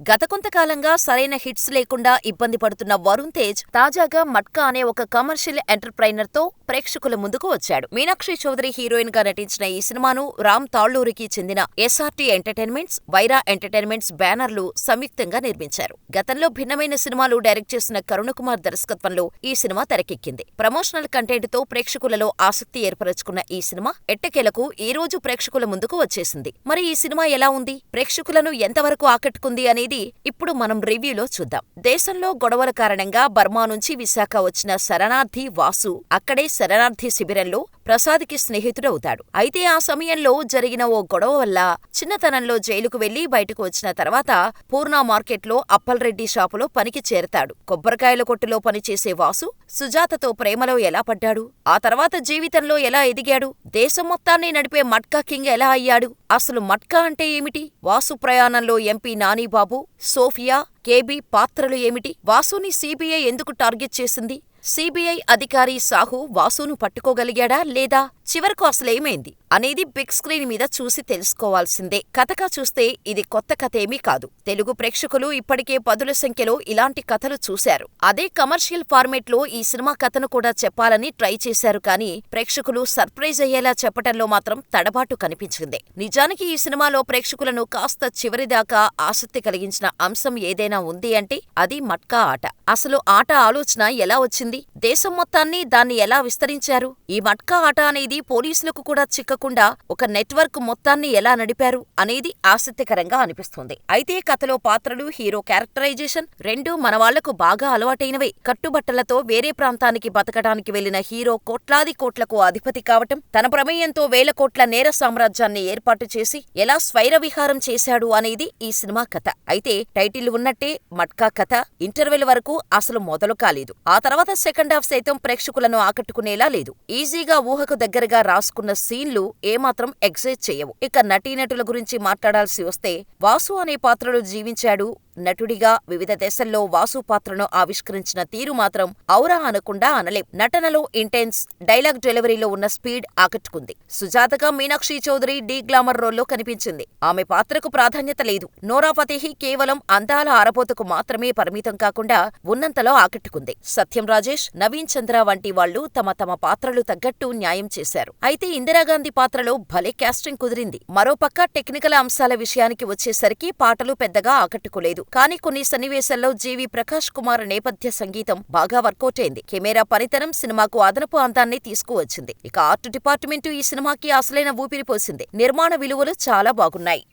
గత కొంతకాలంగా సరైన హిట్స్ లేకుండా ఇబ్బంది పడుతున్న వరుణ్ తేజ్ తాజాగా మట్కా అనే ఒక కమర్షియల్ ఎంటర్ప్రైనర్ తో ప్రేక్షకుల ముందుకు వచ్చాడు. మీనాక్షి చౌదరి హీరోయిన్ గా నటించిన ఈ సినిమాను రామ్ తాళ్లూరికి చెందిన ఎస్ఆర్టీ ఎంటర్టైన్మెంట్స్, వైరా ఎంటర్టైన్మెంట్స్ బ్యానర్లు సంయుక్తంగా నిర్మించారు. గతంలో భిన్నమైన సినిమాలు డైరెక్ట్ చేసిన కరుణకుమార్ దర్శకత్వంలో ఈ సినిమా తెరకెక్కింది. ప్రమోషనల్ కంటెంట్ తో ప్రేక్షకులలో ఆసక్తి ఏర్పరచుకున్న ఈ సినిమా ఎట్టకేలకు ఈ రోజు ప్రేక్షకుల ముందుకు వచ్చేసింది. మరి ఈ సినిమా ఎలా ఉంది, ప్రేక్షకులను ఎంతవరకు ఆకట్టుకుంది అనేది ఇప్పుడు మనం రివ్యూలో చూద్దాం. దేశంలో గొడవల కారణంగా బర్మా నుంచి విశాఖ వచ్చిన శరణార్థి వాసు అక్కడే శరణార్థి శిబిరంలో ప్రసాద్కి స్నేహితుడవుతాడు. అయితే ఆ సమయంలో జరిగిన ఓ గొడవ వల్ల చిన్నతనంలో జైలుకు వెళ్లి బయటకు వచ్చిన తర్వాత పూర్ణ మార్కెట్లో అప్పల్రెడ్డి షాపులో పనికి చేరతాడు. కొబ్బరికాయల కొట్టులో పనిచేసే వాసు సుజాతతో ప్రేమలో ఎలా పడ్డాడు, ఆ తర్వాత జీవితంలో ఎలా ఎదిగాడు, దేశం మొత్తాన్ని నడిపే మట్కా కింగ్ ఎలా అయ్యాడు, అసలు మట్కా అంటే ఏమిటి, వాసు ప్రయాణంలో ఎంపీ నానీబాబు, సోఫియా, కేబీ పాత్రలు ఏమిటి, వాసుని సీబీఐ ఎందుకు టార్గెట్ చేసింది, సీబీఐ అధికారి సాహు వాసును పట్టుకోగలిగాడా లేదా, చివరకు అసలేమైంది అనేది బిగ్ స్క్రీన్ మీద చూసి తెలుసుకోవాల్సిందే. కథగా చూస్తే ఇది కొత్త కథేమీ కాదు. తెలుగు ప్రేక్షకులు ఇప్పటికే పదుల సంఖ్యలో ఇలాంటి కథలు చూశారు. అదే కమర్షియల్ ఫార్మేట్ లో ఈ సినిమా కథను కూడా చెప్పాలని ట్రై చేశారు కానీ ప్రేక్షకులు సర్ప్రైజ్ అయ్యేలా చెప్పటంలో మాత్రం తడబాటు కనిపించింది. నిజానికి ఈ సినిమాలో ప్రేక్షకులను కాస్త చివరిదాకా ఆసక్తి కలిగించిన అంశం ఏదైనా ఉంది అంటే అది మట్కా ఆట. అసలు ఆట ఆలోచన ఎలా వచ్చింది, దేశం మొత్తాన్ని దాన్ని ఎలా విస్తరించారు, ఈ మట్కా ఆట అనేది పోలీసులకు కూడా చిక్కకుండా ఒక నెట్వర్క్ మొత్తాన్ని ఎలా నడిపారు అనేది ఆసక్తికరంగా అనిపిస్తుంది. అయితే కథలో పాత్రలు, హీరో క్యారెక్టరైజేషన్ రెండూ మనవాళ్లకు బాగా అలవాటైనవే. కట్టుబట్టలతో వేరే ప్రాంతానికి బతకడానికి వెళ్లిన హీరో కోట్లాది కోట్లకు అధిపతి కావటం, తన ప్రమేయంతో వేల కోట్ల నేర సామ్రాజ్యాన్ని ఏర్పాటు చేసి ఎలా స్వైర విహారం చేశాడు అనేది ఈ సినిమా కథ. అయితే టైటిల్ ఉన్నట్టే మట్కా కథ ఇంటర్వెల్ వరకు అసలు మొదలు కాలేదు. ఆ తర్వాత సెకండ్ హాఫ్ సైతం ప్రేక్షకులను ఆకట్టుకునేలా లేదు. ఈజీగా ఊహకు దగ్గరగా రాసుకున్న సీన్లు ఏమాత్రం ఎగ్జైట్ చేయవు. ఇక నటీనటుల గురించి మాట్లాడాల్సి వస్తే వాసు అనే పాత్రలో జీవించాడు. నటుడిగా వివిధ దశల్లో వాసు పాత్రను ఆవిష్కరించిన తీరు మాత్రం ఔరా అనకుండా అనలేం. నటనలో ఇంటెన్స్, డైలాగ్ డెలివరీలో ఉన్న స్పీడ్ ఆకట్టుకుంది. సుజాతగా మీనాక్షి చౌదరి డీ గ్లామర్ రోల్లో కనిపించింది. ఆమె పాత్రకు ప్రాధాన్యత లేదు. నోరా ఫతేహి కేవలం అందాల ఆరబోతకు మాత్రమే పరిమితం కాకుండా ఉన్నంతలో ఆకట్టుకుంది. సత్యం రాజేష్, నవీన్ చంద్ర వంటి వాళ్లు తమ తమ పాత్రలు తగ్గట్టు న్యాయం చేశారు. అయితే ఇందిరాగాంధీ పాత్రలో భలే క్యాస్టింగ్ కుదిరింది. మరోపక్క టెక్నికల్ అంశాల విషయానికి వచ్చేసరికి పాటలు పెద్దగా ఆకట్టుకోలేదు. కానీ కొన్ని సన్నివేశాల్లో జీవి ప్రకాష్ కుమార్ నేపథ్య సంగీతం బాగా వర్కౌట్ అయింది. కెమెరా పనితనం సినిమాకు అదనపు అందాన్ని తీసుకువచ్చింది. ఇక ఆర్ట్ డిపార్ట్మెంటు ఈ సినిమాకి అసలైన ఊపిరి పోసింది. నిర్మాణ విలువలు చాలా బాగున్నాయి.